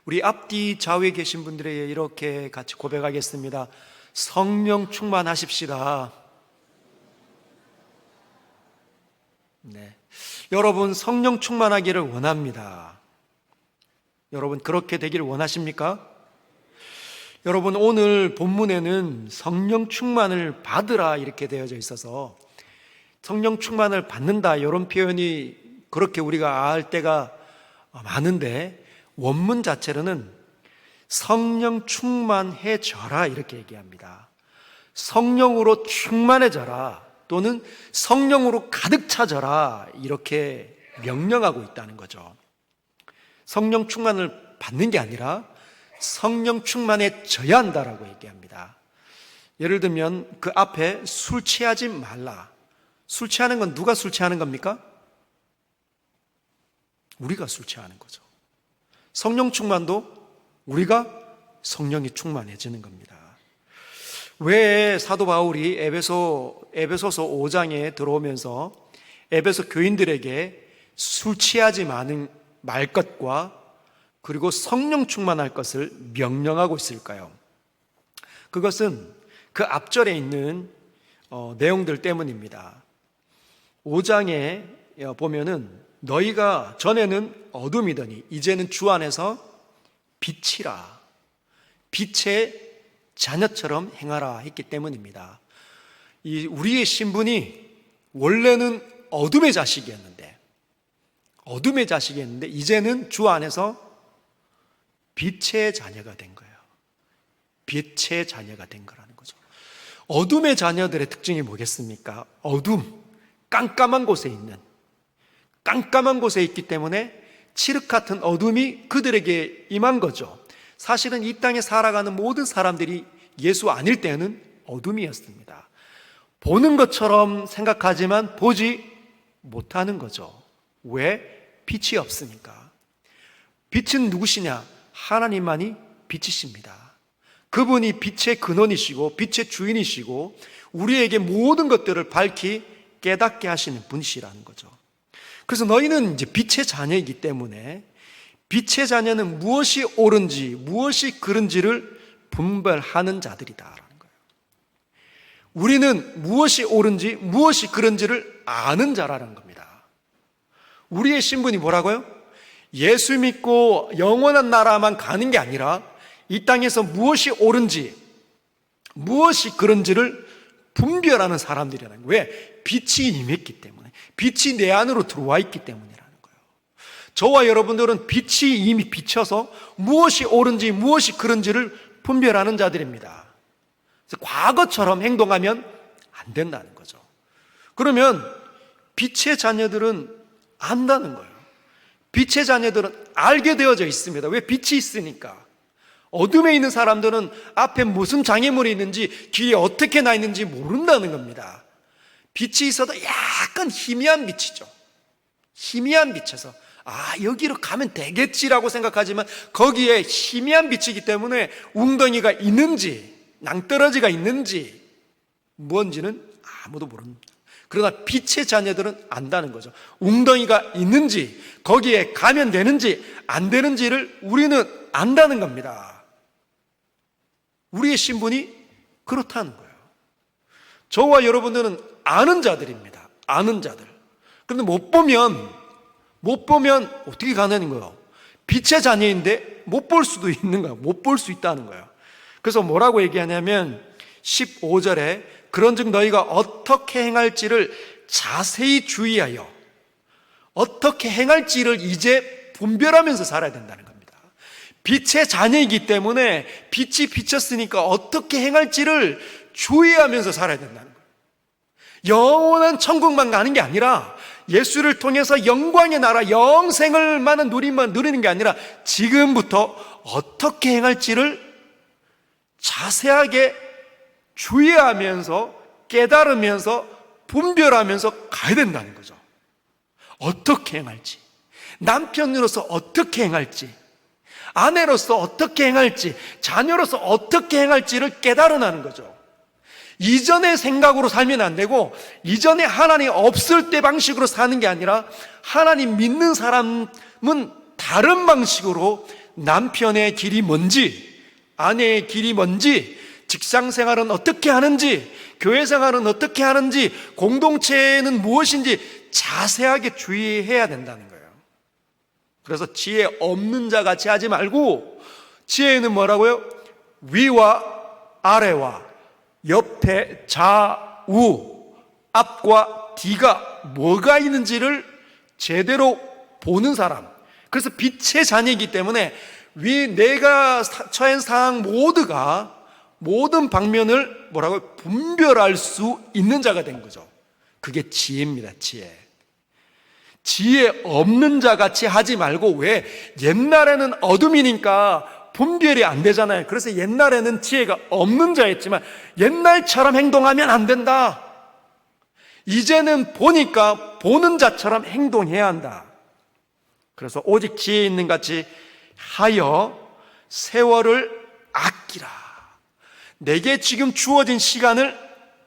우리 앞뒤 좌우에 계신 분들에게 이렇게 같이 고백하겠습니다. 성령 충만하십시다. 네. 여러분 성령 충만하기를 원합니다. 여러분 그렇게 되기를 원하십니까? 여러분 오늘 본문에는 성령 충만을 받으라 이렇게 되어져 있어서 성령 충만을 받는다 이런 표현이 그렇게 우리가 알 때가 많은데 원문 자체로는 성령 충만해져라 이렇게 얘기합니다. 성령으로 충만해져라 또는 성령으로 가득 차져라 이렇게 명령하고 있다는 거죠. 성령 충만을 받는 게 아니라 성령 충만해져야 한다라고 얘기합니다. 예를 들면 그 앞에 술 취하지 말라. 술 취하는 건 누가 술 취하는 겁니까? 우리가 술 취하는 거죠. 성령 충만도 우리가 성령이 충만해지는 겁니다. 왜 사도 바울이 에베소서 5장에 들어오면서 에베소 교인들에게 술 취하지 말 것과 그리고 성령 충만할 것을 명령하고 있을까요? 그것은 그 앞절에 있는 내용들 때문입니다. 5장에 보면은 너희가 전에는 어둠이더니 이제는 주 안에서 빛이라 빛의 자녀처럼 행하라 했기 때문입니다. 우리의 신분이 원래는 어둠의 자식이었는데 이제는 주 안에서 빛의 자녀가 된 거예요. 빛의 자녀가 된 거라는 거죠. 어둠의 자녀들의 특징이 뭐겠습니까? 어둠, 깜깜한 곳에 있기 때문에 칠흑 같은 어둠이 그들에게 임한 거죠. 사실은 이 땅에 살아가는 모든 사람들이 예수 아닐 때는 어둠이었습니다. 보는 것처럼 생각하지만 보지 못하는 거죠. 왜? 빛이 없으니까. 빛은 누구시냐? 하나님만이 빛이십니다. 그분이 빛의 근원이시고 빛의 주인이시고 우리에게 모든 것들을 밝히 깨닫게 하시는 분이시라는 거죠. 그래서 너희는 이제 빛의 자녀이기 때문에 빛의 자녀는 무엇이 옳은지 무엇이 그른지를 분별하는 자들이다라는 거예요. 우리는 무엇이 옳은지 무엇이 그른지를 아는 자라는 겁니다. 우리의 신분이 뭐라고요? 예수 믿고 영원한 나라만 가는 게 아니라 이 땅에서 무엇이 옳은지 무엇이 그른지를 분별하는 사람들이라는 거예요. 왜? 빛이 임했기 때문에, 빛이 내 안으로 들어와 있기 때문이라는 거예요. 저와 여러분들은 빛이 이미 비쳐서 무엇이 옳은지 무엇이 그른지를 분별하는 자들입니다. 그래서 과거처럼 행동하면 안 된다는 거죠. 그러면 빛의 자녀들은 안다는 거예요. 빛의 자녀들은 알게 되어져 있습니다. 왜? 빛이 있으니까. 어둠에 있는 사람들은 앞에 무슨 장애물이 있는지 길이 어떻게 나 있는지 모른다는 겁니다. 빛이 있어도 약간 희미한 빛이죠. 희미한 빛에서 여기로 가면 되겠지라고 생각하지만 거기에 희미한 빛이기 때문에 웅덩이가 있는지 낭떠러지가 있는지 뭔지는 아무도 모릅니다. 그러나 빛의 자녀들은 안다는 거죠. 웅덩이가 있는지 거기에 가면 되는지 안 되는지를 우리는 안다는 겁니다. 우리의 신분이 그렇다는 거예요. 저와 여러분들은 아는 자들입니다. 아는 자들. 그런데 못 보면 어떻게 가능한 거예요? 빛의 자녀인데 못 볼 수도 있는 거예요. 못 볼 수 있다는 거예요. 그래서 뭐라고 얘기하냐면 15절에 그런즉 너희가 어떻게 행할지를 자세히 주의하여 어떻게 행할지를 이제 분별하면서 살아야 된다는 겁니다. 빛의 자녀이기 때문에 빛이 비쳤으니까 어떻게 행할지를 주의하면서 살아야 된다는 거예요. 영원한 천국만 가는 게 아니라 예수를 통해서 영광의 나라 영생을만은 누리는 게 아니라 지금부터 어떻게 행할지를 자세하게 주의하면서 깨달으면서 분별하면서 가야 된다는 거죠. 어떻게 행할지, 남편으로서 어떻게 행할지, 아내로서 어떻게 행할지, 자녀로서 어떻게 행할지를 깨달으라는 거죠. 이전의 생각으로 살면 안 되고 이전에 하나님 없을 때 방식으로 사는 게 아니라 하나님 믿는 사람은 다른 방식으로 남편의 길이 뭔지, 아내의 길이 뭔지, 직장 생활은 어떻게 하는지, 교회 생활은 어떻게 하는지, 공동체는 무엇인지 자세하게 주의해야 된다는 거예요. 그래서 지혜 없는 자 같이 하지 말고, 지혜는 뭐라고요? 위와 아래와 옆에 좌우, 앞과 뒤가 뭐가 있는지를 제대로 보는 사람. 그래서 빛의 자녀이기 때문에 내가 처한 상황 모두가 모든 방면을 뭐라고요? 분별할 수 있는 자가 된 거죠. 그게 지혜입니다. 지혜 없는 자 같이 하지 말고, 왜? 옛날에는 어둠이니까 분별이 안 되잖아요. 그래서 옛날에는 지혜가 없는 자였지만 옛날처럼 행동하면 안 된다. 이제는 보니까 보는 자처럼 행동해야 한다. 그래서 오직 지혜 있는 같이 하여 세월을 아끼라. 내게 지금 주어진 시간을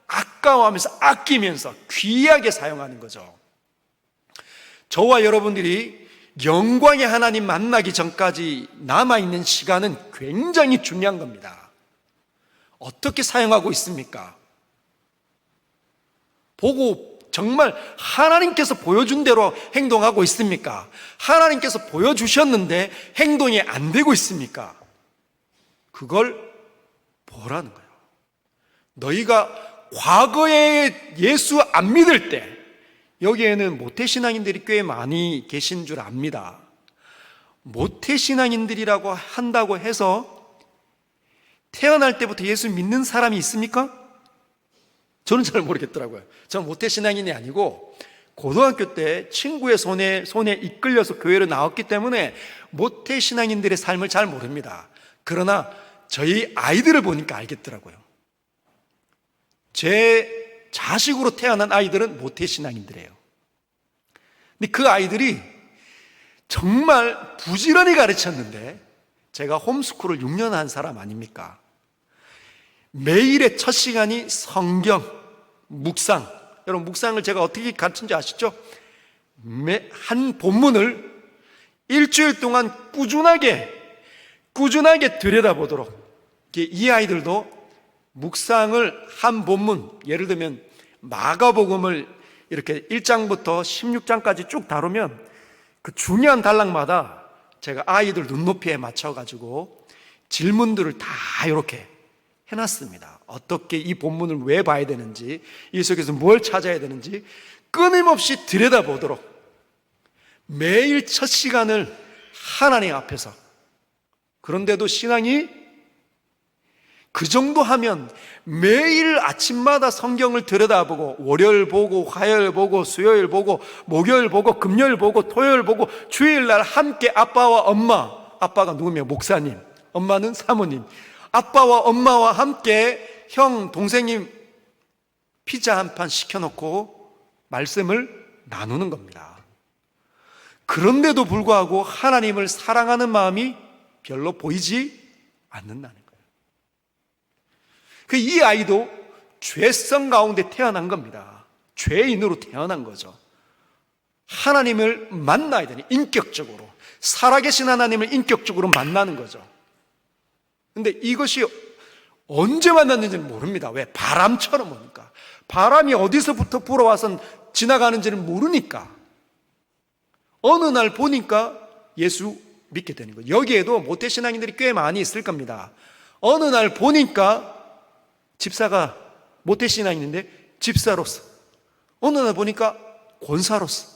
아까워하면서, 아끼면서 귀하게 사용하는 거죠. 저와 여러분들이 영광의 하나님 만나기 전까지 남아있는 시간은 굉장히 중요한 겁니다. 어떻게 사용하고 있습니까? 보고 정말 하나님께서 보여준 대로 행동하고 있습니까? 하나님께서 보여주셨는데 행동이 안 되고 있습니까? 그걸 보라는 거예요. 너희가 과거에 예수 안 믿을 때, 여기에는 모태신앙인들이 꽤 많이 계신 줄 압니다. 모태신앙인들이라고 한다고 해서 태어날 때부터 예수 믿는 사람이 있습니까? 저는 잘 모르겠더라고요. 저는 모태신앙인이 아니고 고등학교 때 친구의 손에 이끌려서 교회로 나왔기 때문에 모태신앙인들의 삶을 잘 모릅니다. 그러나 저희 아이들을 보니까 알겠더라고요. 제 자식으로 태어난 아이들은 모태신앙인들이에요. 근데 그 아이들이 정말 부지런히 가르쳤는데, 제가 홈스쿨을 6년 한 사람 아닙니까? 매일의 첫 시간이 성경, 묵상. 여러분, 묵상을 제가 어떻게 가르친지 아시죠? 한 본문을 일주일 동안 꾸준하게 들여다보도록. 이 아이들도 묵상을 한 본문, 예를 들면 마가복음을 이렇게 1장부터 16장까지 쭉 다루면 그 중요한 단락마다 제가 아이들 눈높이에 맞춰가지고 질문들을 다 이렇게 해놨습니다. 어떻게 이 본문을 왜 봐야 되는지, 이 속에서 뭘 찾아야 되는지 끊임없이 들여다보도록 매일 첫 시간을 하나님 앞에서. 그런데도 신앙이 그 정도 하면 매일 아침마다 성경을 들여다보고, 월요일 보고, 화요일 보고, 수요일 보고, 목요일 보고, 금요일 보고, 토요일 보고, 주일날 함께 아빠와 엄마, 아빠가 누구며? 목사님, 엄마는 사모님, 아빠와 엄마와 함께 형, 동생님 피자 한 판 시켜놓고 말씀을 나누는 겁니다. 그런데도 불구하고 하나님을 사랑하는 마음이 별로 보이지 않는다는 거예요. 이 아이도 죄성 가운데 태어난 겁니다. 죄인으로 태어난 거죠. 하나님을 만나야 되니, 인격적으로 살아계신 하나님을 인격적으로 만나는 거죠. 근데 이것이 언제 만났는지는 모릅니다. 왜? 바람처럼 오니까. 바람이 어디서부터 불어와서 지나가는지는 모르니까. 어느 날 보니까 예수 믿게 되는 거예요. 여기에도 모태신앙인들이 꽤 많이 있을 겁니다. 어느 날 보니까 집사가 모태신앙인인데 집사로서, 어느 날 보니까 권사로서,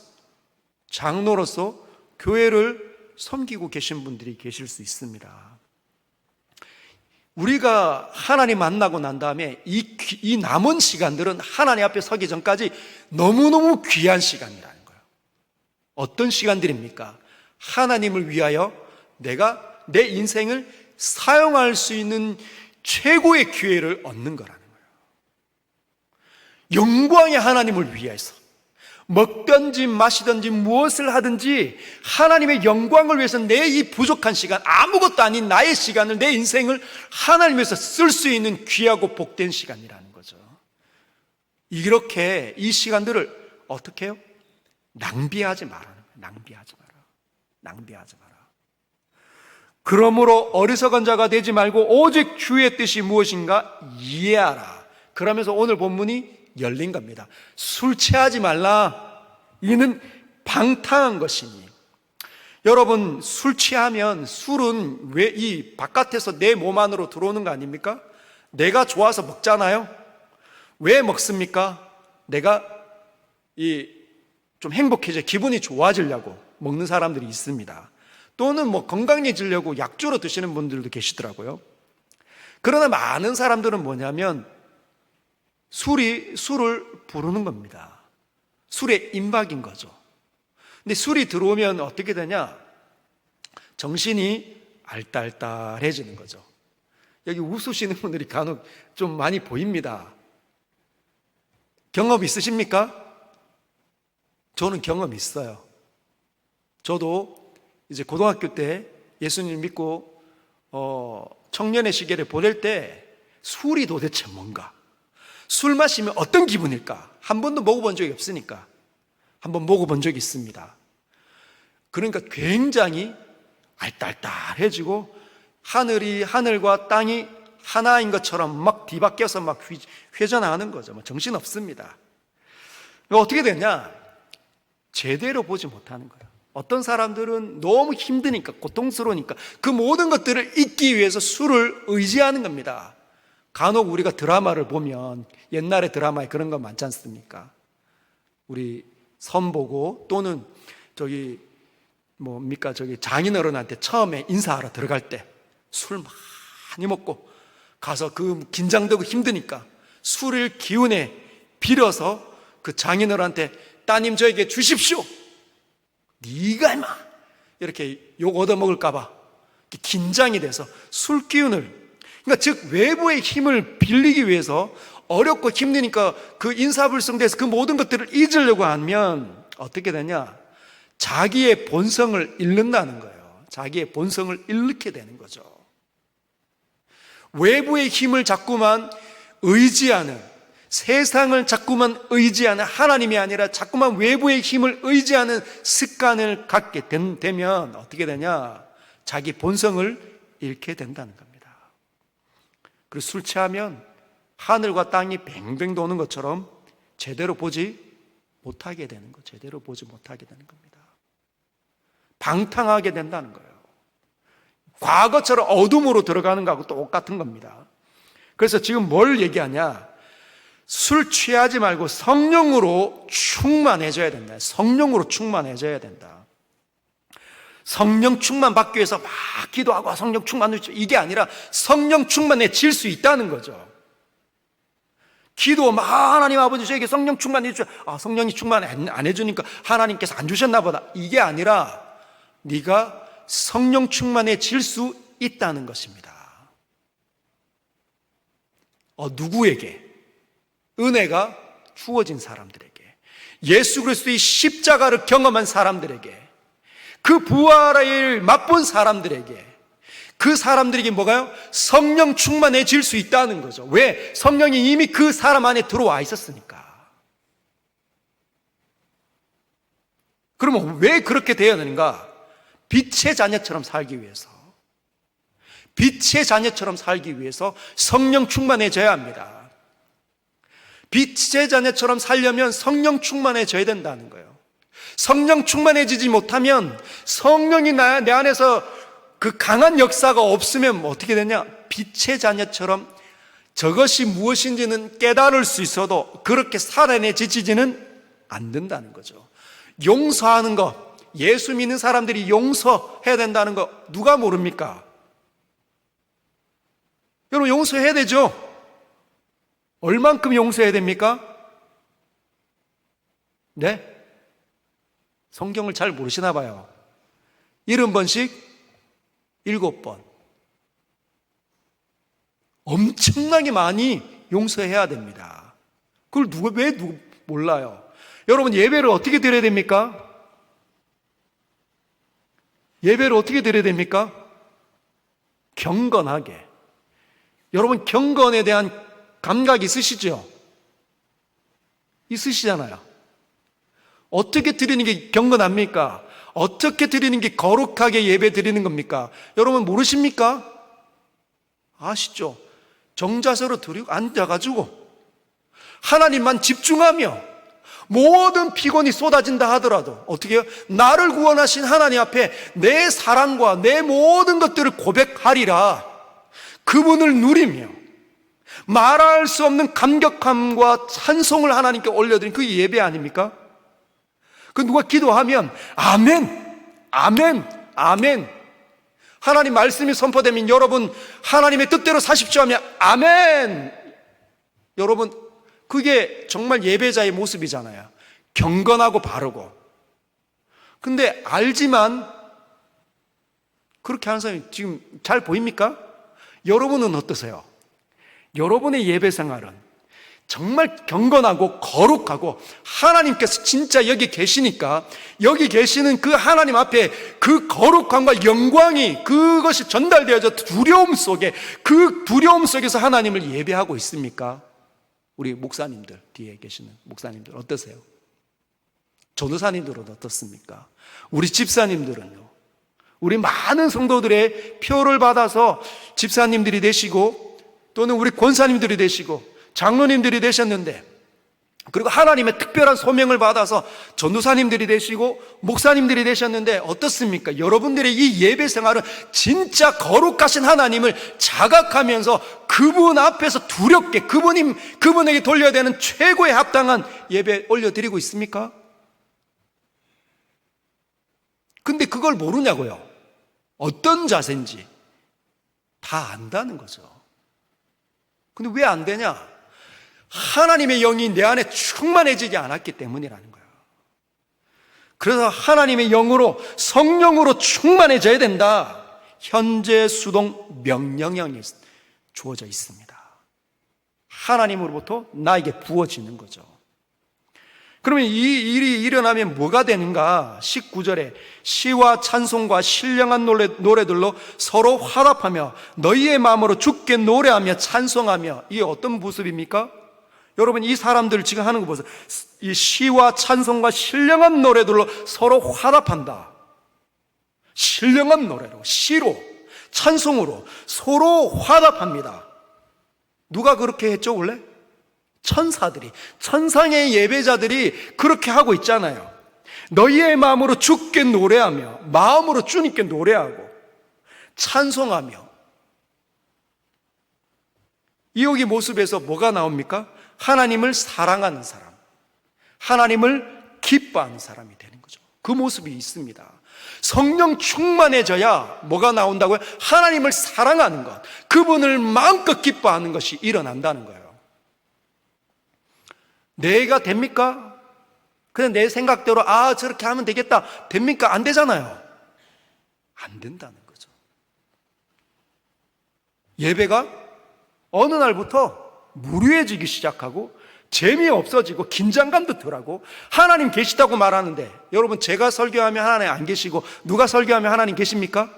장로로서 교회를 섬기고 계신 분들이 계실 수 있습니다. 우리가 하나님 만나고 난 다음에 이 남은 시간들은 하나님 앞에 서기 전까지 너무너무 귀한 시간이라는 거예요. 어떤 시간들입니까? 하나님을 위하여 내가 내 인생을 사용할 수 있는 최고의 기회를 얻는 거라는 거예요. 영광의 하나님을 위해서 먹든지 마시든지 무엇을 하든지 하나님의 영광을 위해서 내 이 부족한 시간, 아무것도 아닌 나의 시간을, 내 인생을 하나님 위해서 쓸 수 있는 귀하고 복된 시간이라는 거죠. 이렇게 이 시간들을 어떻게 해요? 낭비하지 마라. 낭비하지 마라. 그러므로 어리석은 자가 되지 말고 오직 주의 뜻이 무엇인가 이해하라. 그러면서 오늘 본문이 열린 겁니다. 술 취하지 말라. 이는 방탕한 것이니. 여러분, 술 취하면 술은 왜 이 바깥에서 내 몸 안으로 들어오는 거 아닙니까? 내가 좋아서 먹잖아요. 왜 먹습니까? 내가 좀 행복해져, 기분이 좋아지려고 먹는 사람들이 있습니다. 또는 뭐 건강해지려고 약주로 드시는 분들도 계시더라고요. 그러나 많은 사람들은 뭐냐면 술을 부르는 겁니다. 술의 임박인 거죠. 근데 술이 들어오면 어떻게 되냐? 정신이 알딸딸해지는 거죠. 여기 웃으시는 분들이 간혹 좀 많이 보입니다. 경험 있으십니까? 저는 경험 있어요. 저도 이제 고등학교 때 예수님 믿고 청년의 시계를 보낼 때 술이 도대체 뭔가, 술 마시면 어떤 기분일까? 한 번도 먹어본 적이 없으니까 한번 먹어본 적이 있습니다. 그러니까 굉장히 알딸딸해지고 하늘과 땅이 하나인 것처럼 막 뒤바뀌어서 막 회전하는 거죠. 뭐 정신없습니다. 어떻게 되냐? 제대로 보지 못하는 거예요. 어떤 사람들은 너무 힘드니까, 고통스러우니까 그 모든 것들을 잊기 위해서 술을 의지하는 겁니다. 간혹 우리가 드라마를 보면 옛날에 드라마에 그런 거 많지 않습니까? 우리 선보고 또는 장인어른한테 처음에 인사하러 들어갈 때 술 많이 먹고 가서 그 긴장되고 힘드니까 술을 기운에 빌어서 그 장인어른한테 따님 저에게 주십시오. 네가 임마 이렇게 욕 얻어먹을까 봐 긴장이 돼서 술 기운을, 그러니까 즉 외부의 힘을 빌리기 위해서 어렵고 힘드니까 그 인사불성돼서 그 모든 것들을 잊으려고 하면 어떻게 되냐? 자기의 본성을 잃는다는 거예요. 자기의 본성을 잃게 되는 거죠. 외부의 힘을 자꾸만 의지하는, 세상을 자꾸만 의지하는, 하나님이 아니라 자꾸만 외부의 힘을 의지하는 습관을 갖게 되면 어떻게 되냐? 자기 본성을 잃게 된다는 겁니다. 그리고 술 취하면 하늘과 땅이 뱅뱅 도는 것처럼 제대로 보지 못하게 되는 거, 제대로 보지 못하게 되는 겁니다. 방탕하게 된다는 거예요. 과거처럼 어둠으로 들어가는 거하고 똑같은 겁니다. 그래서 지금 뭘 얘기하냐? 술 취하지 말고 성령으로 충만해져야 된다. 성령으로 충만해져야 된다. 성령 충만 받기 위해서 막 기도하고 성령 충만을, 이게 아니라 성령 충만해질 수 있다는 거죠. 기도 막 하나님 아버지 저에게 성령 충만해 주셔. 성령이 충만 안 해주니까 하나님께서 안 주셨나 보다. 이게 아니라 네가 성령 충만해질 수 있다는 것입니다. 누구에게? 은혜가 주어진 사람들에게, 예수 그리스도의 십자가를 경험한 사람들에게, 그 부활을 맛본 사람들에게, 그 사람들에게 뭐가요? 성령 충만해질 수 있다는 거죠. 왜? 성령이 이미 그 사람 안에 들어와 있었으니까. 그러면 왜 그렇게 되어야 되는가? 빛의 자녀처럼 살기 위해서, 빛의 자녀처럼 살기 위해서 성령 충만해져야 합니다. 빛의 자녀처럼 살려면 성령 충만해져야 된다는 거예요. 성령 충만해지지 못하면, 성령이 내 안에서 그 강한 역사가 없으면 어떻게 되냐? 빛의 자녀처럼 저것이 무엇인지는 깨달을 수 있어도 그렇게 살아내지지는 않는다는 거죠. 용서하는 것, 예수 믿는 사람들이 용서해야 된다는 거 누가 모릅니까? 여러분, 용서해야 되죠? 얼만큼 용서해야 됩니까? 네? 성경을 잘 모르시나 봐요. 70번씩 7번. 엄청나게 많이 용서해야 됩니다. 그걸 왜 몰라요? 여러분, 예배를 어떻게 드려야 됩니까? 예배를 어떻게 드려야 됩니까? 경건하게. 여러분, 경건에 대한 감각 있으시죠? 있으시잖아요. 어떻게 드리는 게 경건합니까? 어떻게 드리는 게 거룩하게 예배 드리는 겁니까? 여러분 모르십니까? 아시죠? 정자세로 드리고 앉아가지고 하나님만 집중하며 모든 피곤이 쏟아진다 하더라도 어떻게 해요? 나를 구원하신 하나님 앞에 내 사랑과 내 모든 것들을 고백하리라. 그분을 누리며 말할 수 없는 감격함과 찬송을 하나님께 올려드린 그 예배 아닙니까? 그 누가 기도하면 아멘, 아멘, 아멘. 하나님 말씀이 선포되면 여러분 하나님의 뜻대로 사십시오 하면 아멘. 여러분 그게 정말 예배자의 모습이잖아요. 경건하고 바르고. 근데 알지만 그렇게 하는 사람이 지금 잘 보입니까? 여러분은 어떠세요? 여러분의 예배 생활은 정말 경건하고 거룩하고 하나님께서 진짜 여기 계시니까 여기 계시는 그 하나님 앞에 그 거룩함과 영광이 그것이 전달되어져 두려움 속에 그 두려움 속에서 하나님을 예배하고 있습니까? 우리 목사님들 뒤에 계시는 목사님들 어떠세요? 전도사님들은 어떻습니까? 우리 집사님들은요? 우리 많은 성도들의 표를 받아서 집사님들이 되시고 또는 우리 권사님들이 되시고 장로님들이 되셨는데 그리고 하나님의 특별한 소명을 받아서 전도사님들이 되시고 목사님들이 되셨는데 어떻습니까? 여러분들의 이 예배 생활은 진짜 거룩하신 하나님을 자각하면서 그분 앞에서 두렵게 그분에게 돌려야 되는 최고에 합당한 예배 올려드리고 있습니까? 근데 그걸 모르냐고요? 어떤 자세인지 다 안다는 거죠. 근데 왜 안 되냐? 하나님의 영이 내 안에 충만해지지 않았기 때문이라는 거예요. 그래서 하나님의 영으로 성령으로 충만해져야 된다. 현재 수동 명령형이 주어져 있습니다. 하나님으로부터 나에게 부어지는 거죠. 그러면 이 일이 일어나면 뭐가 되는가? 19절에 시와 찬송과 신령한 노래들로 서로 화답하며 너희의 마음으로 주께 노래하며 찬송하며. 이게 어떤 모습입니까? 여러분 이 사람들 지금 하는 거 보세요. 이 시와 찬송과 신령한 노래들로 서로 화답한다. 신령한 노래로, 시로, 찬송으로 서로 화답합니다. 누가 그렇게 했죠 원래? 천사들이, 천상의 예배자들이 그렇게 하고 있잖아요. 너희의 마음으로 주께 노래하며, 마음으로 주님께 노래하고 찬송하며. 이 여기 모습에서 뭐가 나옵니까? 하나님을 사랑하는 사람, 하나님을 기뻐하는 사람이 되는 거죠. 그 모습이 있습니다. 성령 충만해져야 뭐가 나온다고요? 하나님을 사랑하는 것, 그분을 마음껏 기뻐하는 것이 일어난다는 거예요. 내가 됩니까? 그냥 내 생각대로 저렇게 하면 되겠다 됩니까? 안 되잖아요. 안 된다는 거죠. 예배가 어느 날부터 무료해지기 시작하고 재미없어지고 긴장감도 덜하고 하나님 계시다고 말하는데 여러분 제가 설교하면 하나님 안 계시고 누가 설교하면 하나님 계십니까?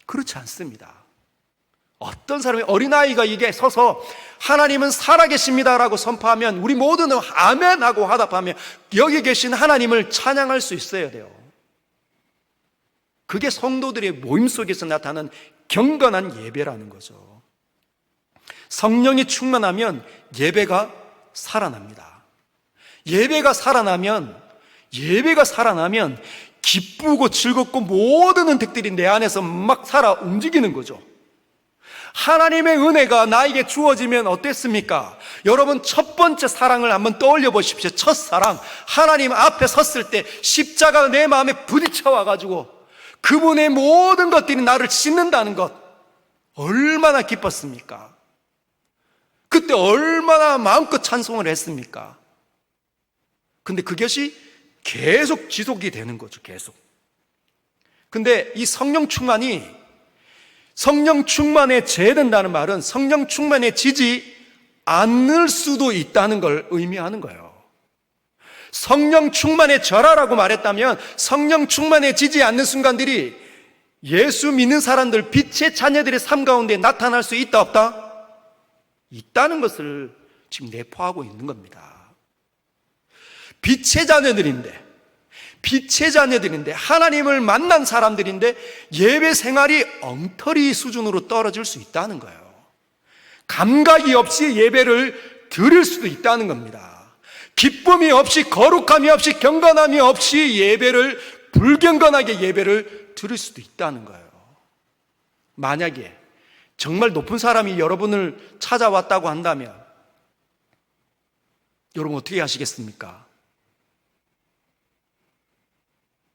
그렇지 않습니다. 어떤 사람이 어린아이가 이게 서서 하나님은 살아계십니다라고 선포하면 우리 모두는 아멘 하고 화답하며 여기 계신 하나님을 찬양할 수 있어야 돼요. 그게 성도들의 모임 속에서 나타나는 경건한 예배라는 거죠. 성령이 충만하면 예배가 살아납니다. 예배가 살아나면 기쁘고 즐겁고 모든 은택들이 내 안에서 막 살아 움직이는 거죠. 하나님의 은혜가 나에게 주어지면 어땠습니까? 여러분 첫 번째 사랑을 한번 떠올려 보십시오. 첫사랑, 하나님 앞에 섰을 때 십자가가 내 마음에 부딪혀 와가지고 그분의 모든 것들이 나를 씻는다는 것, 얼마나 기뻤습니까? 그때 얼마나 마음껏 찬송을 했습니까? 근데 그것이 계속 지속이 되는 거죠. 계속. 근데 이 성령 충만해져야 된다는 말은 성령 충만해지지 않을 수도 있다는 걸 의미하는 거예요. 성령 충만해져라라고 말했다면 성령 충만해지지 않는 순간들이 예수 믿는 사람들, 빛의 자녀들의 삶 가운데 나타날 수 있다 없다? 있다는 것을 지금 내포하고 있는 겁니다. 빛의 자녀들인데 하나님을 만난 사람들인데 예배 생활이 엉터리 수준으로 떨어질 수 있다는 거예요. 감각이 없이 예배를 드릴 수도 있다는 겁니다. 기쁨이 없이, 거룩함이 없이, 경건함이 없이 불경건하게 예배를 드릴 수도 있다는 거예요. 만약에 정말 높은 사람이 여러분을 찾아왔다고 한다면 여러분 어떻게 하시겠습니까?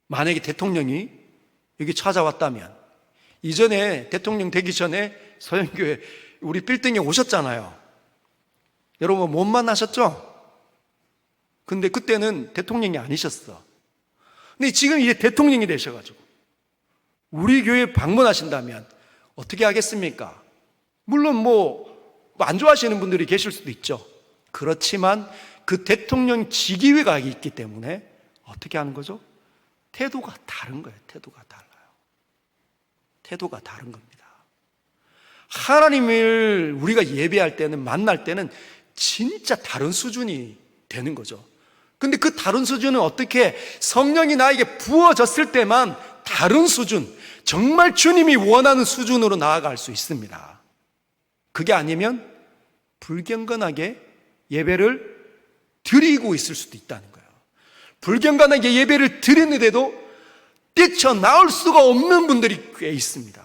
만약에 대통령이 여기 찾아왔다면, 이전에 대통령 되기 전에 서영교회 우리 빌딩에 오셨잖아요. 여러분 못 만나셨죠? 근데 그때는 대통령이 아니셨어. 근데 지금 이제 대통령이 되셔가지고 우리 교회 방문하신다면 어떻게 하겠습니까? 물론 안 좋아하시는 분들이 계실 수도 있죠. 그렇지만 그 대통령 직위가 있기 때문에 어떻게 하는 거죠? 태도가 다른 거예요. 태도가 달라요. 태도가 다른 겁니다. 하나님을 우리가 예배할 때는, 만날 때는 진짜 다른 수준이 되는 거죠. 근데 그 다른 수준은 어떻게, 성령이 나에게 부어졌을 때만 다른 수준, 정말 주님이 원하는 수준으로 나아갈 수 있습니다. 그게 아니면 불경건하게 예배를 드리고 있을 수도 있다는 거예요. 불경건하게 예배를 드리는데도 뛰쳐나올 수가 없는 분들이 꽤 있습니다.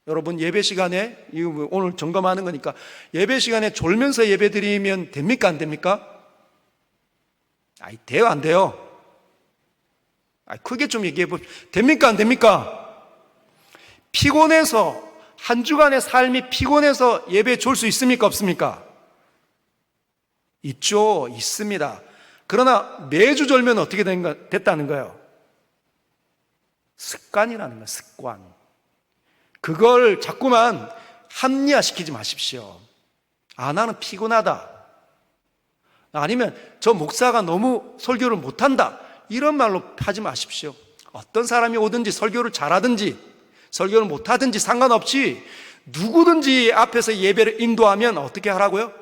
여러분 예배 시간에, 이거 오늘 점검하는 거니까, 예배 시간에 졸면서 예배 드리면 됩니까 안 됩니까? 돼요 안 돼요? 크게 좀 얘기해 보십시오. 됩니까 안 됩니까? 피곤해서, 한 주간의 삶이 피곤해서 예배 졸 수 있습니까 없습니까? 있죠. 있습니다. 그러나 매주 졸면 어떻게 됐다는 거예요? 습관이라는 거예요. 습관. 그걸 자꾸만 합리화시키지 마십시오. 나는 피곤하다, 아니면 저 목사가 너무 설교를 못한다, 이런 말로 하지 마십시오. 어떤 사람이 오든지, 설교를 잘하든지 설교를 못하든지 상관없이 누구든지 앞에서 예배를 인도하면 어떻게 하라고요?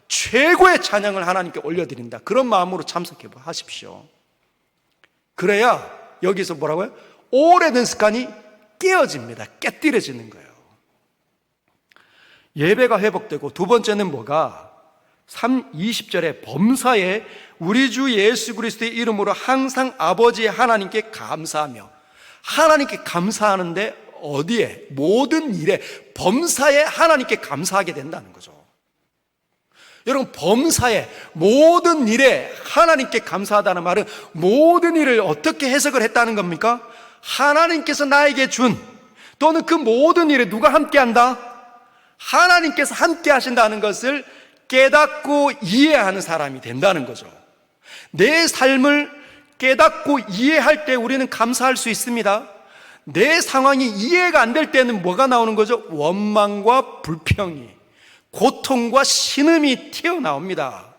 최고의 찬양을 하나님께 올려드린다, 그런 마음으로 참석해 하십시오. 그래야 여기서 뭐라고요? 오래된 습관이 깨어집니다. 깨뜨려지는 거예요. 예배가 회복되고, 두 번째는 뭐가? 20절에 범사에 우리 주 예수 그리스도의 이름으로 항상 아버지 하나님께 감사하며, 하나님께 감사하는데 어디에? 모든 일에, 범사에 하나님께 감사하게 된다는 거죠. 여러분, 범사에, 모든 일에 하나님께 감사하다는 말은 모든 일을 어떻게 해석을 했다는 겁니까? 하나님께서 나에게 준, 또는 그 모든 일에 누가 함께한다? 하나님께서 함께 하신다는 것을 깨닫고 이해하는 사람이 된다는 거죠. 내 삶을 깨닫고 이해할 때 우리는 감사할 수 있습니다. 내 상황이 이해가 안 될 때는 뭐가 나오는 거죠? 원망과 불평이, 고통과 신음이 튀어나옵니다.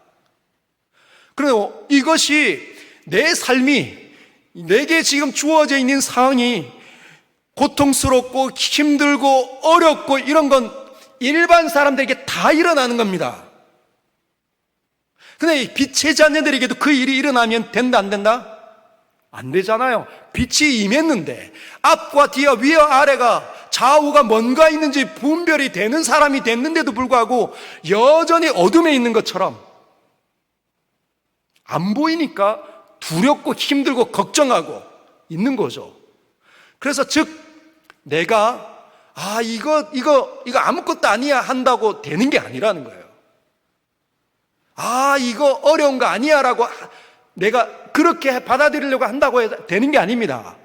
그리고 이것이, 내 삶이, 내게 지금 주어져 있는 상황이 고통스럽고 힘들고 어렵고 이런 건 일반 사람들에게 다 일어나는 겁니다. 근데 빛의 자녀들에게도 그 일이 일어나면 된다 안 된다? 안 되잖아요. 빛이 임했는데, 앞과 뒤와 위와 아래가, 좌우가 뭔가 있는지 분별이 되는 사람이 됐는데도 불구하고 여전히 어둠에 있는 것처럼, 안 보이니까 두렵고 힘들고 걱정하고 있는 거죠. 그래서 즉 내가 이거 아무것도 아니야 한다고 되는 게 아니라는 거예요. 이거 어려운 거 아니야 라고 내가 그렇게 받아들이려고 한다고 해서 되는 게 아닙니다.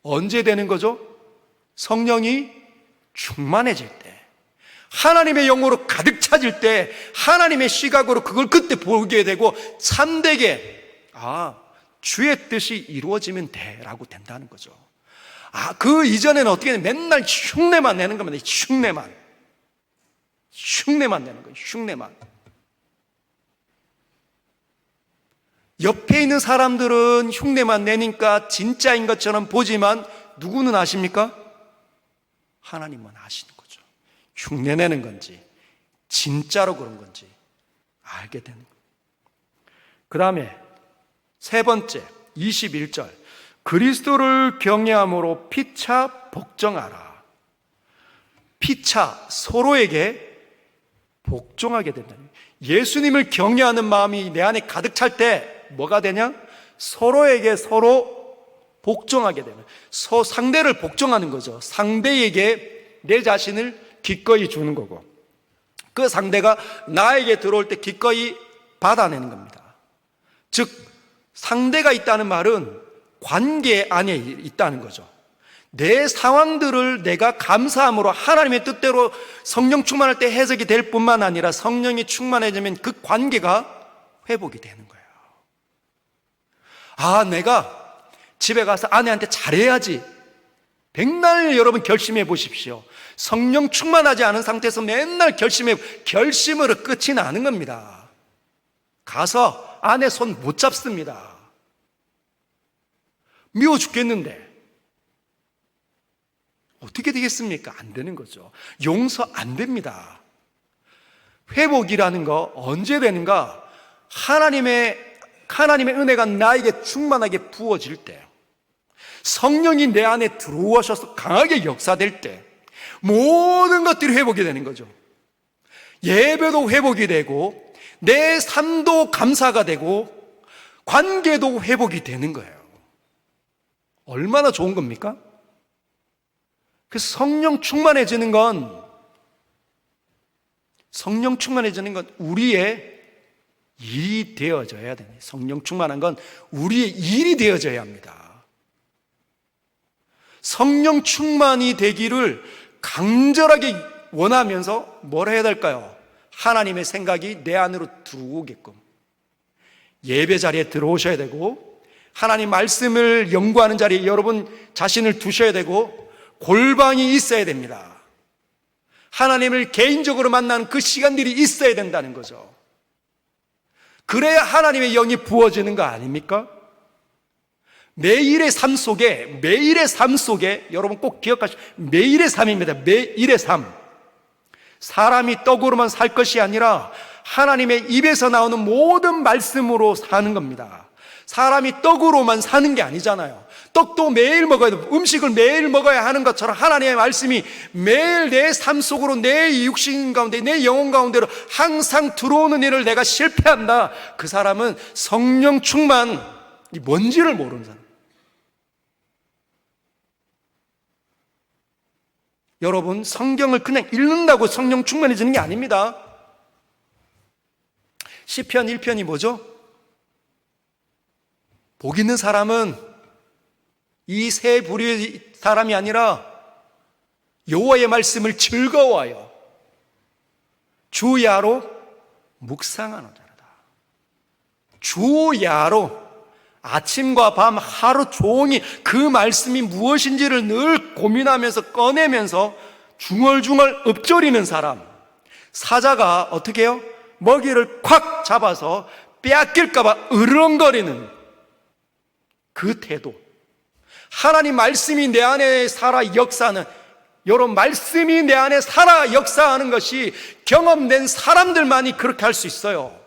언제 되는 거죠? 성령이 충만해질 때, 하나님의 영으로 가득 차질 때, 하나님의 시각으로 그걸 그때 보게 되고 참되게 주의 뜻이 이루어지면 돼 라고 된다는 거죠. 그 이전에는 어떻게 해야 돼? 맨날 흉내만 내는 겁니다. 흉내만 내는 거예요. 흉내만. 옆에 있는 사람들은 흉내만 내니까 진짜인 것처럼 보지만 누구는 아십니까? 하나님만 아시는 거죠. 흉내내는 건지 진짜로 그런 건지 알게 되는 거예요. 그 다음에 세 번째, 21절. 그리스도를 경외함으로 피차 복종하라. 피차, 서로에게 복종하게 된다. 예수님을 경외하는 마음이 내 안에 가득 찰 때 뭐가 되냐? 서로에게 서로 복종하게 되는, 상대를 복종하는 거죠. 상대에게 내 자신을 기꺼이 주는 거고, 그 상대가 나에게 들어올 때 기꺼이 받아내는 겁니다. 즉, 상대가 있다는 말은 관계 안에 있다는 거죠. 내 상황들을 내가 감사함으로 하나님의 뜻대로 성령 충만할 때 해석이 될 뿐만 아니라 성령이 충만해지면 그 관계가 회복이 되는 거예요. 아, 내가 집에 가서 아내한테 잘해야지. 백날 여러분 결심해 보십시오. 성령 충만하지 않은 상태에서 맨날 결심으로 끝이 나는 겁니다. 가서 아내 손 못 잡습니다. 미워 죽겠는데 어떻게 되겠습니까? 안 되는 거죠. 용서 안 됩니다. 회복이라는 거 언제 되는가? 하나님의 은혜가 나에게 충만하게 부어질 때, 성령이 내 안에 들어오셔서 강하게 역사될 때 모든 것들이 회복이 되는 거죠. 예배도 회복이 되고 내 삶도 감사가 되고 관계도 회복이 되는 거예요. 얼마나 좋은 겁니까? 그래서 성령 충만해지는 건 우리의 일이 되어져야 됩니다. 성령 충만한 건 우리의 일이 되어져야 합니다. 성령 충만이 되기를 간절하게 원하면서 뭘 해야 될까요? 하나님의 생각이 내 안으로 들어오게끔 예배 자리에 들어오셔야 되고, 하나님 말씀을 연구하는 자리에 여러분 자신을 두셔야 되고, 골방이 있어야 됩니다. 하나님을 개인적으로 만나는 그 시간들이 있어야 된다는 거죠. 그래야 하나님의 영이 부어지는 거 아닙니까? 매일의 삶 속에 여러분 꼭 기억하시고, 매일의 삶입니다. 매일의 삶. 사람이 떡으로만 살 것이 아니라 하나님의 입에서 나오는 모든 말씀으로 사는 겁니다. 사람이 떡으로만 사는 게 아니잖아요. 떡도 매일 먹어야 돼요. 음식을 매일 먹어야 하는 것처럼 하나님의 말씀이 매일 내 삶 속으로, 내 육신 가운데, 내 영혼 가운데로 항상 들어오는 일을 내가 실패한다. 그 사람은 성령 충만이 뭔지를 모르는 사람. 여러분, 성경을 그냥 읽는다고 성령 충만해지는 게 아닙니다. 시편 1편이 뭐죠? 복 있는 사람은 이 세 부류의 사람이 아니라 여호와의 말씀을 즐거워하여 주야로 묵상하는 자라다. 주야로 아침과 밤 하루 종일 그 말씀이 무엇인지를 늘 고민하면서 꺼내면서 중얼중얼 읊조리는 사람. 사자가 어떻게 해요? 먹이를 콱 잡아서 빼앗길까 봐 으르렁거리는 그 태도. 하나님 말씀이 내 안에 살아 역사하는, 여러분, 말씀이 내 안에 살아 역사하는 것이 경험된 사람들만이 그렇게 할 수 있어요.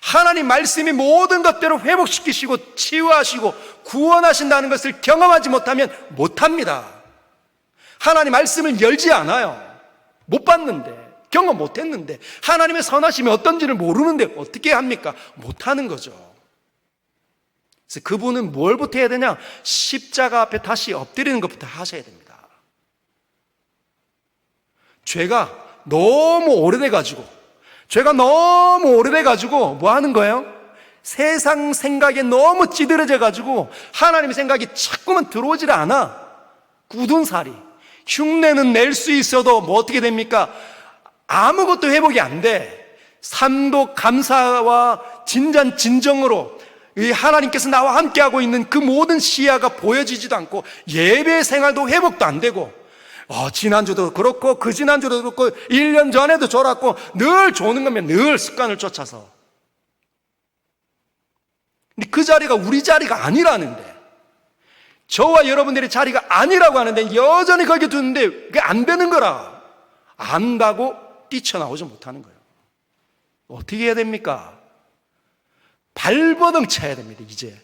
하나님 말씀이 모든 것들을 회복시키시고 치유하시고 구원하신다는 것을 경험하지 못하면 못합니다. 하나님 말씀을 열지 않아요. 못 봤는데, 경험 못했는데, 하나님의 선하심이 어떤지를 모르는데 어떻게 합니까? 못하는 거죠. 그래서 그분은 뭘부터 해야 되냐? 십자가 앞에 다시 엎드리는 것부터 하셔야 됩니다. 죄가 너무 오래돼가지고 뭐 하는 거예요? 세상 생각에 너무 찌들어져가지고 하나님의 생각이 자꾸만 들어오질 않아. 굳은 살이. 흉내는 낼 수 있어도 뭐 어떻게 됩니까? 아무것도 회복이 안 돼. 삶도 감사와 진정으로 이 하나님께서 나와 함께하고 있는 그 모든 시야가 보여지지도 않고, 예배 생활도 회복도 안 되고, 지난주도 그렇고 그 지난주도 그렇고 1년 전에도 졸았고, 늘 조는 거면 늘 습관을 쫓아서. 근데 그 자리가 우리 자리가 아니라는데, 저와 여러분들의 자리가 아니라고 하는데 여전히 거기 두는데 그게 안 되는 거라. 안다고 뛰쳐나오지 못하는 거예요. 어떻게 해야 됩니까? 발버둥 쳐야 됩니다. 이제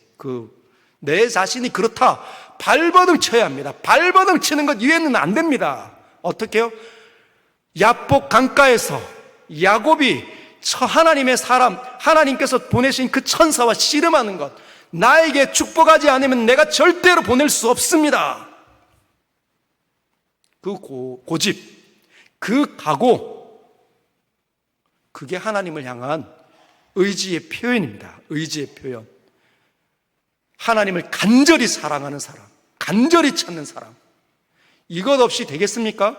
내 자신이 그렇다, 발버둥 쳐야 합니다. 발버둥 치는 것 이외에는 안 됩니다. 어떻게 해요? 야복 강가에서 야곱이 하나님의 사람, 하나님께서 보내신 그 천사와 씨름하는 것, 나에게 축복하지 않으면 내가 절대로 보낼 수 없습니다. 그 고집, 그 각오, 그게 하나님을 향한 의지의 표현입니다. 의지의 표현. 하나님을 간절히 사랑하는 사람, 간절히 찾는 사람. 이것 없이 되겠습니까?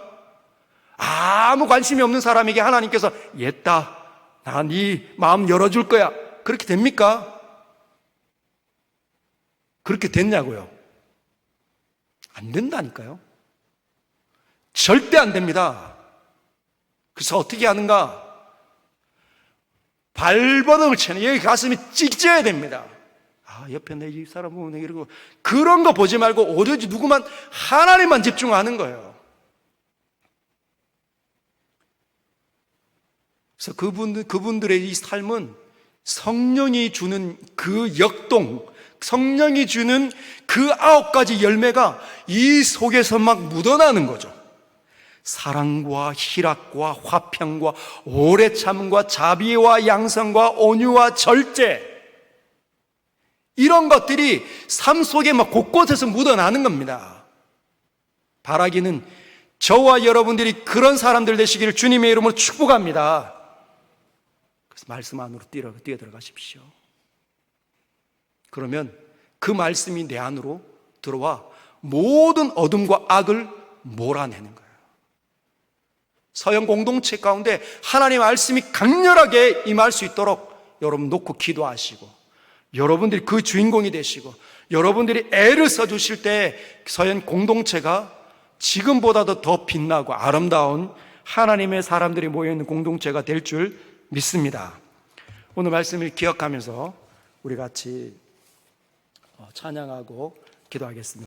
아무 관심이 없는 사람에게 하나님께서 옛다, 나 네 마음 열어줄 거야, 그렇게 됩니까? 그렇게 됐냐고요? 안 된다니까요. 절대 안 됩니다. 그래서 어떻게 하는가? 발버둥을 치는, 여기 가슴이 찢어야 됩니다. 옆에 내 이 사람 보면 이러고, 그런 거 보지 말고 오로지 누구만, 하나님만 집중하는 거예요. 그래서 그분들의 이 삶은 성령이 주는 그 역동, 성령이 주는 그 9가지 열매가 이 속에서 막 묻어나는 거죠. 사랑과 희락과 화평과 오래 참음과 자비와 양성과 온유와 절제, 이런 것들이 삶 속에 막 곳곳에서 묻어나는 겁니다. 바라기는 저와 여러분들이 그런 사람들 되시기를 주님의 이름으로 축복합니다. 그래서 말씀 안으로 뛰어 들어가십시오. 그러면 그 말씀이 내 안으로 들어와 모든 어둠과 악을 몰아내는 거예요. 서영 공동체 가운데 하나님의 말씀이 강렬하게 임할 수 있도록 여러분 놓고 기도하시고, 여러분들이 그 주인공이 되시고, 여러분들이 애를 써주실 때 서현 공동체가 지금보다도 더 빛나고 아름다운 하나님의 사람들이 모여있는 공동체가 될 줄 믿습니다. 오늘 말씀을 기억하면서 우리 같이 찬양하고 기도하겠습니다.